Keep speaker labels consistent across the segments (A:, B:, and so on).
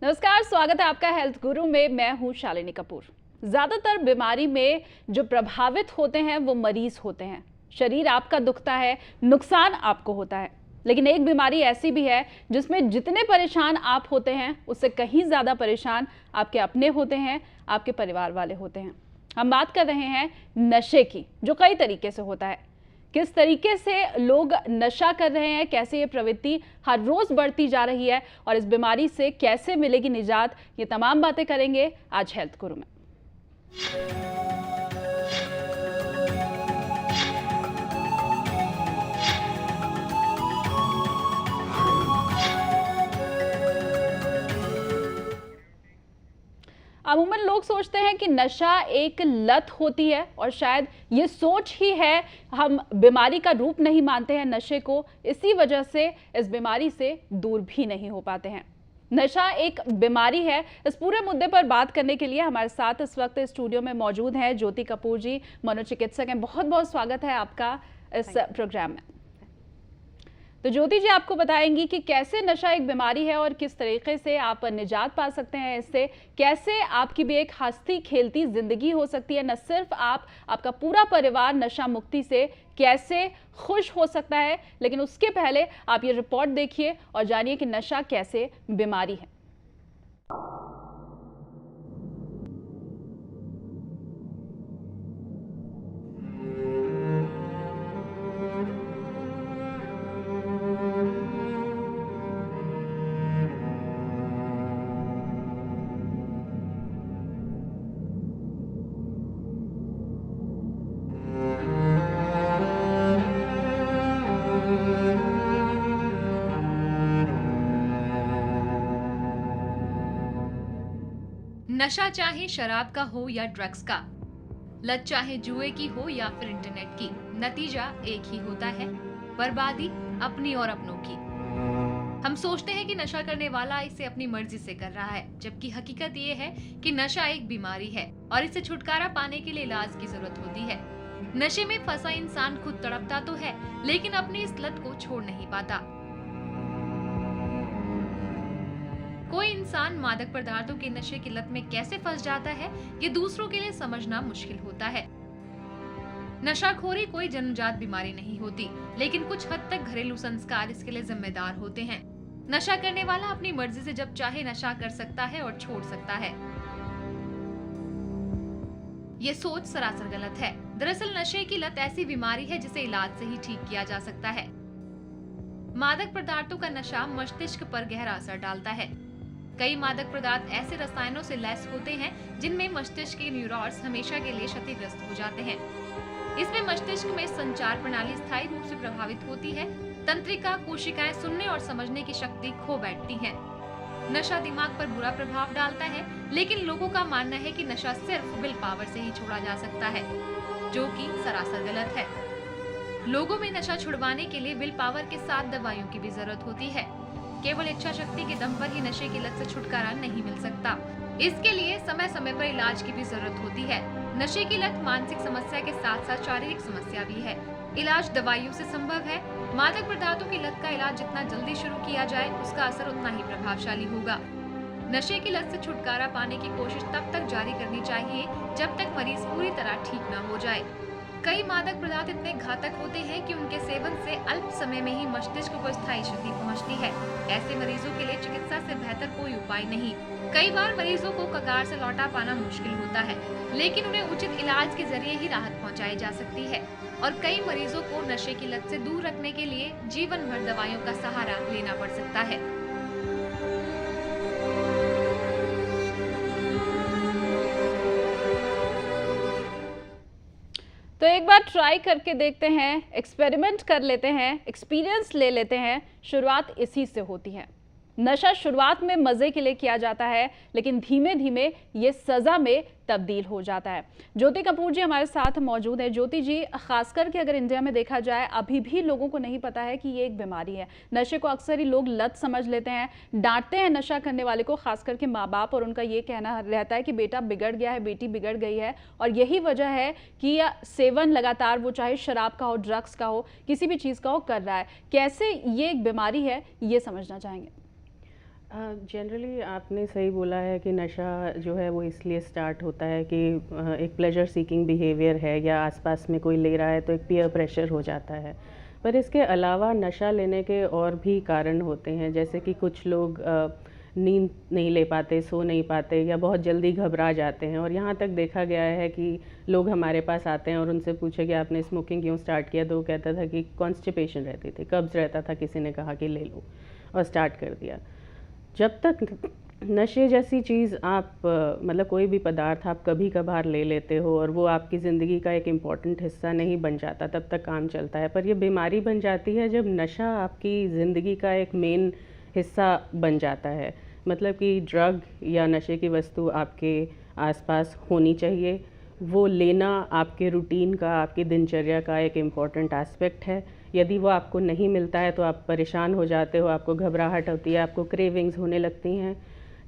A: नमस्कार, स्वागत है आपका हेल्थ गुरु में। मैं हूं शालिनी कपूर। ज्यादातर बीमारी में जो प्रभावित होते हैं वो मरीज होते हैं। शरीर आपका दुखता है, नुकसान आपको होता है। लेकिन एक बीमारी ऐसी भी है जिसमें जितने परेशान आप होते हैं उससे कहीं ज्यादा परेशान आपके अपने होते हैं, आपके परिवार वाले होते हैं। हम बात कर रहे हैं नशे की, जो कई तरीके से होता है। किस तरीके से लोग नशा कर रहे हैं, कैसे ये प्रवृत्ति हर रोज बढ़ती जा रही है और इस बीमारी से कैसे मिलेगी निजात, ये तमाम बातें करेंगे आज हेल्थ गुरु में। अमूमन लोग सोचते हैं कि नशा एक लत होती है और शायद ये सोच ही है, हम बीमारी का रूप नहीं मानते हैं नशे को, इसी वजह से इस बीमारी से दूर भी नहीं हो पाते हैं। नशा एक बीमारी है, इस पूरे मुद्दे पर बात करने के लिए हमारे साथ इस वक्त स्टूडियो में मौजूद हैं ज्योति कपूर जी, मनोचिकित्सक हैं। बहुत बहुत स्वागत है आपका इस प्रोग्राम में। तो ज्योति जी आपको बताएंगी कि कैसे नशा एक बीमारी है और किस तरीके से आप निजात पा सकते हैं इससे, कैसे आपकी भी एक हंसती खेलती जिंदगी हो सकती है। न सिर्फ आप, आपका पूरा परिवार नशा मुक्ति से कैसे खुश हो सकता है। लेकिन उसके पहले आप ये रिपोर्ट देखिए और जानिए कि नशा कैसे बीमारी है।
B: नशा चाहे शराब का हो या ड्रग्स का, लत चाहे जुए की हो या फिर इंटरनेट की, नतीजा एक ही होता है, बर्बादी अपनी और अपनों की। हम सोचते हैं कि नशा करने वाला इसे अपनी मर्जी से कर रहा है, जबकि हकीकत ये है कि नशा एक बीमारी है और इससे छुटकारा पाने के लिए इलाज की जरूरत होती है। नशे में फंसा इंसान खुद तड़पता तो है, लेकिन अपनी इस लत को छोड़ नहीं पाता। कोई इंसान मादक पदार्थों के नशे की लत में कैसे फंस जाता है, ये दूसरों के लिए समझना मुश्किल होता है। नशाखोरी कोई जन्मजात बीमारी नहीं होती, लेकिन कुछ हद तक घरेलू संस्कार इसके लिए जिम्मेदार होते हैं। नशा करने वाला अपनी मर्जी से जब चाहे नशा कर सकता है और छोड़ सकता है। ये सोच सरासर गलत है। दरअसल नशे की लत ऐसी बीमारी है जिसे इलाज से ही ठीक किया जा सकता है। मादक पदार्थों का नशा मस्तिष्क पर गहरा असर डालता है। कई मादक पदार्थ ऐसे रसायनों से लैस होते हैं जिनमें मस्तिष्क के न्यूरॉन्स हमेशा के लिए क्षतिग्रस्त हो जाते हैं। इसमें मस्तिष्क में संचार प्रणाली स्थायी रूप से प्रभावित होती है। तंत्रिका कोशिकाएं सुनने और समझने की शक्ति खो बैठती हैं। नशा दिमाग पर बुरा प्रभाव डालता है, लेकिन लोगों का मानना है कि नशा सिर्फ विल पावर से ही छोड़ा जा सकता है, जो कि सरासर गलत है। लोगों में नशा छुड़वाने के लिए विल पावर के साथ दवाइयों की भी जरूरत होती है। केवल इच्छा शक्ति के दम पर ही नशे की लत से छुटकारा नहीं मिल सकता। इसके लिए समय समय पर इलाज की भी जरूरत होती है। नशे की लत मानसिक समस्या के साथ साथ शारीरिक समस्या भी है। इलाज दवाइयों से संभव है। मादक पदार्थों की लत का इलाज जितना जल्दी शुरू किया जाए, उसका असर उतना ही प्रभावशाली होगा। नशे की लत से छुटकारा पाने की कोशिश तब तक जारी करनी चाहिए जब तक मरीज पूरी तरह ठीक न हो जाए। कई मादक पदार्थ इतने घातक होते हैं कि उनके सेवन से अल्प समय में ही मस्तिष्क को स्थायी क्षति पहुंचती है। ऐसे मरीजों के लिए चिकित्सा से बेहतर कोई उपाय नहीं। कई बार मरीजों को कगार से लौटा पाना मुश्किल होता है, लेकिन उन्हें उचित इलाज के जरिए ही राहत पहुंचाई जा सकती है। और कई मरीजों को नशे की लत से दूर रखने के लिए जीवन भर दवाइयों का सहारा लेना पड़ सकता है।
A: तो एक बार ट्राई करके देखते हैं, एक्सपेरिमेंट कर लेते हैं, एक्सपीरियंस ले लेते हैं। शुरुआत इसी से होती है। नशा शुरुआत में मजे के लिए किया जाता है, लेकिन धीमे धीमे ये सजा में तब्दील हो जाता है। ज्योति कपूर जी हमारे साथ मौजूद है। ज्योति जी, खास करके अगर इंडिया में देखा जाए, अभी भी लोगों को नहीं पता है कि ये एक बीमारी है। नशे को अक्सर ही लोग लत समझ लेते हैं, डांटते हैं नशा करने वाले को, खास करके माँ बाप, और उनका ये कहना रहता है कि बेटा बिगड़ गया है, बेटी बिगड़ गई है। और यही वजह है कि सेवन लगातार, वो चाहे शराब का हो, ड्रग्स का हो, किसी भी चीज़ का हो, कर रहा है। कैसे ये एक बीमारी है, ये समझना चाहेंगे।
C: जनरली आपने सही बोला है कि नशा जो है वो इसलिए स्टार्ट होता है कि एक प्लेजर सीकिंग बिहेवियर है, या आसपास में कोई ले रहा है तो एक पीयर प्रेशर हो जाता है। पर इसके अलावा नशा लेने के और भी कारण होते हैं, जैसे कि कुछ लोग नींद नहीं ले पाते, सो नहीं पाते, या बहुत जल्दी घबरा जाते हैं। और यहाँ तक देखा गया है कि लोग हमारे पास आते हैं और उनसे पूछे कि आपने स्मोकिंग क्यों स्टार्ट किया, तो वो कहता था कि कॉन्स्टिपेशन रहती थी, कब्ज़ रहता था, किसी ने कहा कि ले लो और स्टार्ट कर दिया। जब तक नशे जैसी चीज़ आप मतलब कोई भी पदार्थ आप कभी कभार ले लेते हो और वो आपकी ज़िंदगी का एक इम्पॉर्टेंट हिस्सा नहीं बन जाता, तब तक काम चलता है। पर ये बीमारी बन जाती है जब नशा आपकी ज़िंदगी का एक मेन हिस्सा बन जाता है। मतलब कि ड्रग या नशे की वस्तु आपके आसपास होनी चाहिए, वो लेना आपके रूटीन का, आपकी दिनचर्या का एक इम्पॉर्टेंट एस्पेक्ट है। यदि वो आपको नहीं मिलता है तो आप परेशान हो जाते हो, आपको घबराहट होती है, आपको क्रेविंग्स होने लगती हैं।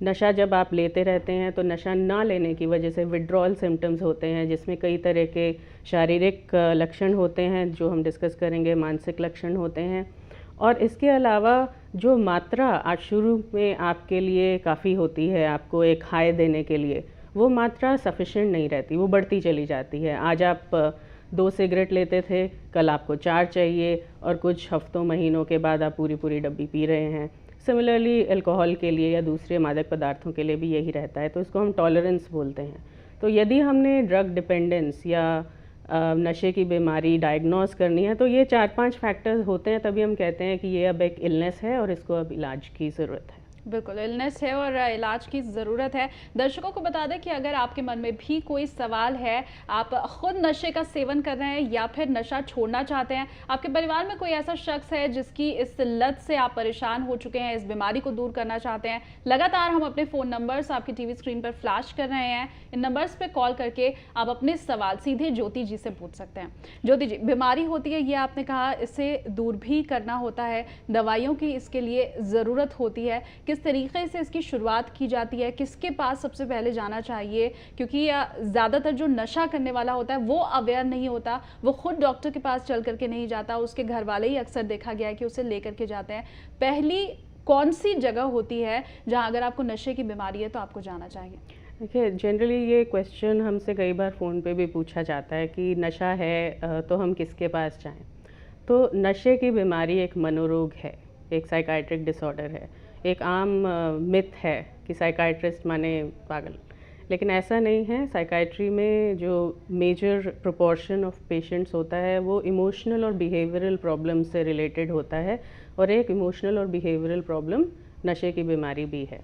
C: नशा जब आप लेते रहते हैं तो नशा ना लेने की वजह से विड्रॉल सिम्टम्स होते हैं, जिसमें कई तरह के शारीरिक लक्षण होते हैं जो हम डिस्कस करेंगे, मानसिक लक्षण होते हैं। और इसके अलावा जो मात्रा आज शुरू में आपके लिए काफ़ी होती है, आपको एक हाई देने के लिए, वो मात्रा सफिशिएंट नहीं रहती, वो बढ़ती चली जाती है। आज आप 2 सिगरेट लेते थे, कल आपको 4 चाहिए, और कुछ हफ्तों महीनों के बाद आप पूरी पूरी डब्बी पी रहे हैं। सिमिलरली अल्कोहल के लिए या दूसरे मादक पदार्थों के लिए भी यही रहता है, तो इसको हम टॉलरेंस बोलते हैं। तो यदि हमने ड्रग डिपेंडेंस या नशे की बीमारी डायग्नोस करनी है तो ये 4-5 फैक्टर्स होते हैं, तभी हम कहते हैं कि ये अब एक इलनेस है और इसको अब इलाज की ज़रूरत है।
A: बिल्कुल, इलनेस है और इलाज की ज़रूरत है। दर्शकों को बता दें कि अगर आपके मन में भी कोई सवाल है, आप खुद नशे का सेवन कर रहे हैं या फिर नशा छोड़ना चाहते हैं, आपके परिवार में कोई ऐसा शख्स है जिसकी इस लत से आप परेशान हो चुके हैं, इस बीमारी को दूर करना चाहते हैं, लगातार हम अपने फ़ोन नंबर्स आपकी टीवी स्क्रीन पर फ्लैश कर रहे हैं। इन नंबर्स पर कॉल करके आप अपने सवाल सीधे ज्योति जी से पूछ सकते हैं। ज्योति जी, बीमारी होती है, ये आपने कहा, इसे दूर भी करना होता है, दवाइयों की इसके लिए ज़रूरत होती है। किस तरीके से इसकी शुरुआत की जाती है, किसके पास सबसे पहले जाना चाहिए? क्योंकि ज़्यादातर जो नशा करने वाला होता है वो अवेयर नहीं होता, वो खुद डॉक्टर के पास चल करके नहीं जाता, उसके घर वाले ही अक्सर देखा गया है कि उसे लेकर के जाते हैं। पहली कौन सी जगह होती है जहां अगर आपको नशे की बीमारी है तो आपको जाना चाहिए?
C: देखिए, जनरली ये क्वेश्चन हमसे कई बार फ़ोन पे भी पूछा जाता है कि नशा है तो हम किसके पास जाएं। तो नशे की बीमारी एक मनोरोग है, एक साइकाइट्रिक डिसऑर्डर है। एक आम मिथ है कि साइकाइट्रिस्ट माने पागल, लेकिन ऐसा नहीं है। साइकाइट्री में जो मेजर प्रोपोर्शन ऑफ पेशेंट्स होता है वो इमोशनल और बिहेवियरल प्रॉब्लम से रिलेटेड होता है, और एक इमोशनल और बिहेवियरल प्रॉब्लम नशे की बीमारी भी है।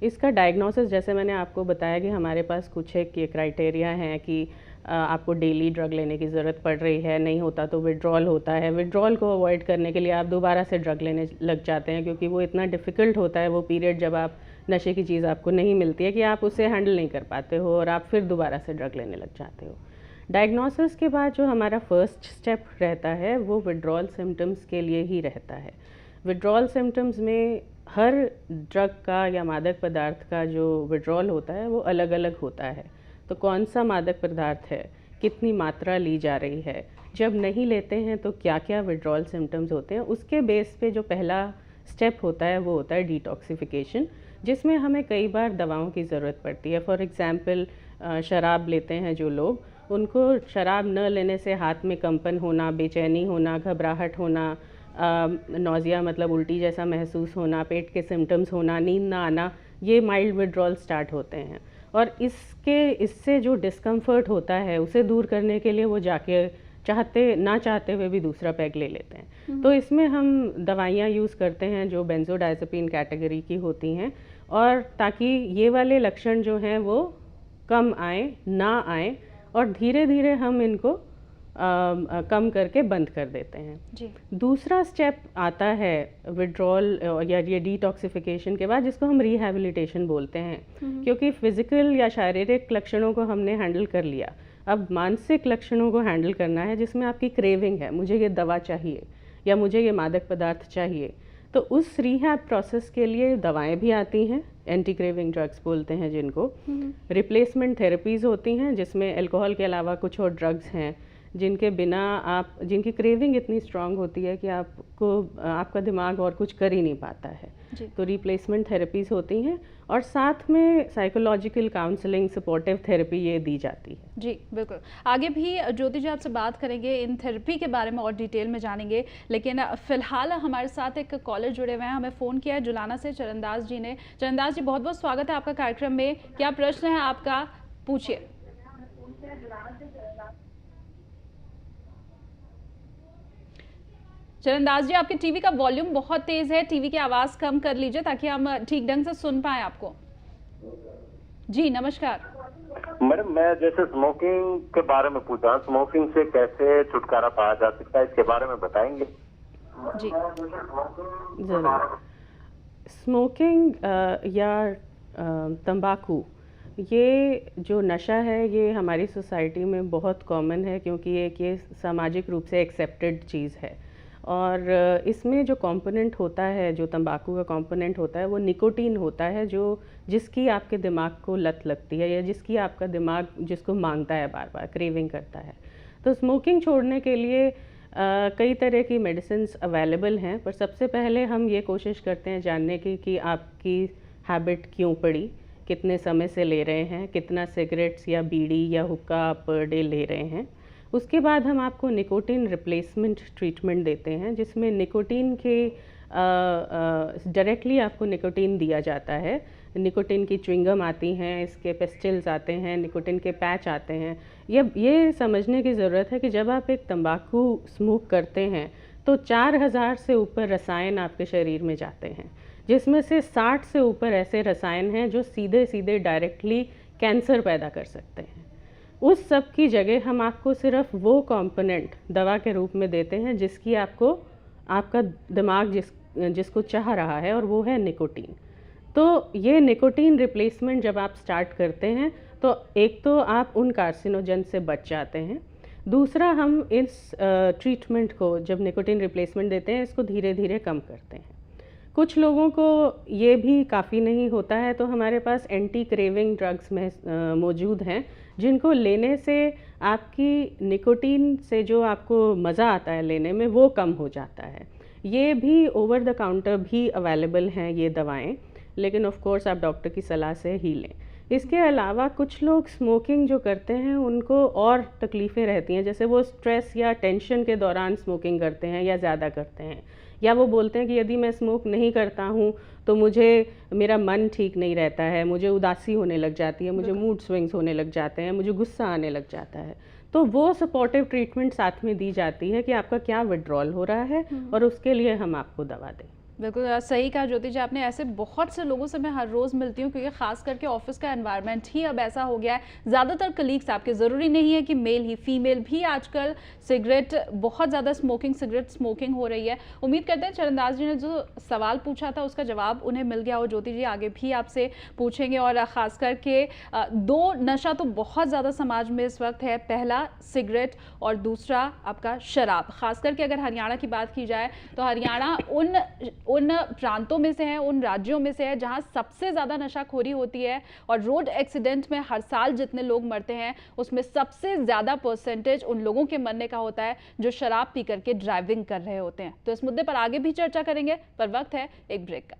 C: इसका डायग्नोसिस, जैसे मैंने आपको बताया कि हमारे पास कुछ एक ये क्राइटेरिया हैं कि आपको डेली ड्रग लेने की ज़रूरत पड़ रही है, नहीं होता तो विड्रॉल होता है। विड्रॉल को अवॉइड करने के लिए आप दोबारा से ड्रग लेने लग जाते हैं, क्योंकि वो इतना डिफ़िकल्ट होता है वो पीरियड जब आप नशे की चीज़ आपको नहीं मिलती है कि आप उसे हैंडल नहीं कर पाते हो और आप फिर दोबारा से ड्रग लेने लग जाते हो। डायग्नोसिस के बाद जो हमारा फर्स्ट स्टेप रहता है वो विड्रॉल सिम्टम्स के लिए ही रहता है। विड्रॉल सिम्टम्स में हर ड्रग का या मादक पदार्थ का जो विड्रॉल होता है वो अलग अलग होता है। तो कौन सा मादक पदार्थ है, कितनी मात्रा ली जा रही है, जब नहीं लेते हैं तो क्या क्या विड्रॉल सिम्टम्स होते हैं, उसके बेस पे जो पहला स्टेप होता है वो होता है डिटॉक्सिफिकेशन, जिसमें हमें कई बार दवाओं की ज़रूरत पड़ती है। फॉर एग्ज़ाम्पल शराब लेते हैं जो लोग, उनको शराब न लेने से हाथ में कंपन होना, बेचैनी होना, घबराहट होना, नौजिया मतलब उल्टी जैसा महसूस होना, पेट के सिम्टम्स होना, नींद ना आना, ये माइल्ड विड्रॉल स्टार्ट होते हैं। और इससे जो डिस्कम्फर्ट होता है उसे दूर करने के लिए वो जाके ना चाहते हुए भी दूसरा पैग ले लेते हैं। तो इसमें हम दवाइयाँ यूज़ करते हैं जो बेंजोडाइज़ेपिन कैटेगरी की होती हैं, और ताकि ये वाले लक्षण जो हैं वो कम आए ना आए, और धीरे धीरे हम इनको कम करके बंद कर देते हैं
A: जी।
C: दूसरा स्टेप आता है विड्रॉल या ये डिटॉक्सिफिकेशन के बाद, जिसको हम रिहैबिलिटेशन बोलते हैं। क्योंकि फिजिकल या शारीरिक लक्षणों को हमने हैंडल कर लिया, अब मानसिक लक्षणों को हैंडल करना है, जिसमें आपकी क्रेविंग है, मुझे ये दवा चाहिए या मुझे ये मादक पदार्थ चाहिए। तो उस रिहैब प्रोसेस के लिए दवाएं भी आती हैं, एंटी क्रेविंग ड्रग्स बोलते हैं जिनको। रिप्लेसमेंट थेरेपीज़ होती हैं जिसमें अल्कोहल के अलावा कुछ और ड्रग्स हैं, जिनके बिना जिनकी क्रेविंग इतनी स्ट्रांग होती है कि आपका दिमाग और कुछ कर ही नहीं पाता है। तो रिप्लेसमेंट थेरेपीज़ होती हैं और साथ में साइकोलॉजिकल काउंसलिंग, सपोर्टिव थेरेपी ये दी जाती है।
A: जी बिल्कुल, आगे भी ज्योति जी आपसे बात करेंगे, इन थेरेपी के बारे में और डिटेल में जानेंगे, लेकिन फिलहाल हमारे साथ एक कॉलर जुड़े हुए हैं। हमें फ़ोन किया है जुलाना से चरणदास जी ने। चरणदास जी, बहुत बहुत स्वागत है आपका कार्यक्रम में। क्या प्रश्न है आपका, पूछिए। चरणदास जी, आपके टीवी का वॉल्यूम बहुत तेज है, टीवी की आवाज़ कम कर लीजिए ताकि हम ठीक ढंग से सुन पाए आपको। जी नमस्कार।
D: मैडम, मैं जैसे स्मोकिंग के बारे में पूछा, स्मोकिंग से कैसे छुटकारा पाया जा सकता है, इसके बारे में बताएंगे?
A: जी
C: ज़रूर। स्मोकिंग या तंबाकू, ये जो नशा है ये हमारी सोसाइटी में बहुत कॉमन है, क्योंकि ये सामाजिक रूप से एक्सेप्टेड चीज़ है। और इसमें जो कंपोनेंट होता है, जो तंबाकू का कंपोनेंट होता है, वो निकोटीन होता है, जिसकी आपके दिमाग को लत लगती है, या जिसकी आपका दिमाग जिसको मांगता है, बार बार क्रेविंग करता है। तो स्मोकिंग छोड़ने के लिए कई तरह की मेडिसिन्स अवेलेबल हैं, पर सबसे पहले हम ये कोशिश करते हैं जानने की कि आपकी हैबिट क्यों पड़ी, कितने समय से ले रहे हैं, कितना सिगरेट्स या बीड़ी या हुक्का पर डे ले रहे हैं। उसके बाद हम आपको निकोटीन रिप्लेसमेंट ट्रीटमेंट देते हैं, जिसमें निकोटीन के डायरेक्टली आपको निकोटीन दिया जाता है। निकोटीन की च्युइंगम आती हैं, इसके पेस्टिल्स आते हैं, निकोटीन के पैच आते हैं। ये समझने की ज़रूरत है कि जब आप एक तंबाकू स्मोक करते हैं तो 4000 से ऊपर रसायन आपके शरीर में जाते हैं, जिसमें से 60 से ऊपर ऐसे रसायन हैं जो सीधे सीधे डायरेक्टली कैंसर पैदा कर सकते हैं। उस सब की जगह हम आपको सिर्फ वो कंपोनेंट दवा के रूप में देते हैं जिसकी आपका दिमाग जिसको चाह रहा है, और वो है निकोटीन। तो ये निकोटीन रिप्लेसमेंट जब आप स्टार्ट करते हैं तो एक तो आप उन कार्सिनोजन से बच जाते हैं, दूसरा हम इस ट्रीटमेंट को, जब निकोटीन रिप्लेसमेंट देते हैं, इसको धीरे धीरे कम करते हैं। कुछ लोगों को ये भी काफ़ी नहीं होता है, तो हमारे पास एंटी क्रेविंग ड्रग्स में मौजूद हैं, जिनको लेने से आपकी निकोटीन से जो आपको मज़ा आता है लेने में, वो कम हो जाता है। ये भी ओवर द काउंटर भी अवेलेबल हैं ये दवाएं, लेकिन ऑफ कोर्स आप डॉक्टर की सलाह से ही लें। इसके अलावा कुछ लोग स्मोकिंग जो करते हैं उनको और तकलीफ़ें रहती हैं, जैसे वो स्ट्रेस या टेंशन के दौरान स्मोकिंग करते हैं या ज़्यादा करते हैं, या वो बोलते हैं कि यदि मैं स्मोक नहीं करता हूँ तो मेरा मन ठीक नहीं रहता है, मुझे उदासी होने लग जाती है, मुझे मूड स्विंग्स होने लग जाते हैं, मुझे गुस्सा आने लग जाता है। तो वो सपोर्टिव ट्रीटमेंट साथ में दी जाती है कि आपका क्या विड्रॉल हो रहा है, और उसके लिए हम आपको दवा दें।
A: बिल्कुल सही कहा ज्योति जी आपने। ऐसे बहुत से लोगों से मैं हर रोज़ मिलती हूँ, क्योंकि ख़ास करके ऑफिस का एनवायरनमेंट ही अब ऐसा हो गया है। ज़्यादातर कलीग्स आपके, ज़रूरी नहीं है कि मेल ही, फीमेल भी आजकल सिगरेट, बहुत ज़्यादा सिगरेट स्मोकिंग हो रही है। उम्मीद करते हैं चरणदास जी ने जो सवाल पूछा था उसका जवाब उन्हें मिल गया हो। ज्योति जी आगे भी आपसे पूछेंगे, और ख़ास करके दो नशा तो बहुत ज़्यादा समाज में इस वक्त है, पहला सिगरेट और दूसरा आपका शराब। ख़ास करके अगर हरियाणा की बात की जाए तो हरियाणा उन प्रांतों में से है, उन राज्यों में से है जहां सबसे ज़्यादा नशाखोरी होती है, और रोड एक्सीडेंट में हर साल जितने लोग मरते हैं उसमें सबसे ज़्यादा परसेंटेज उन लोगों के मरने का होता है जो शराब पी करके ड्राइविंग कर रहे होते हैं। तो इस मुद्दे पर आगे भी चर्चा करेंगे, पर वक्त है एक ब्रेक का।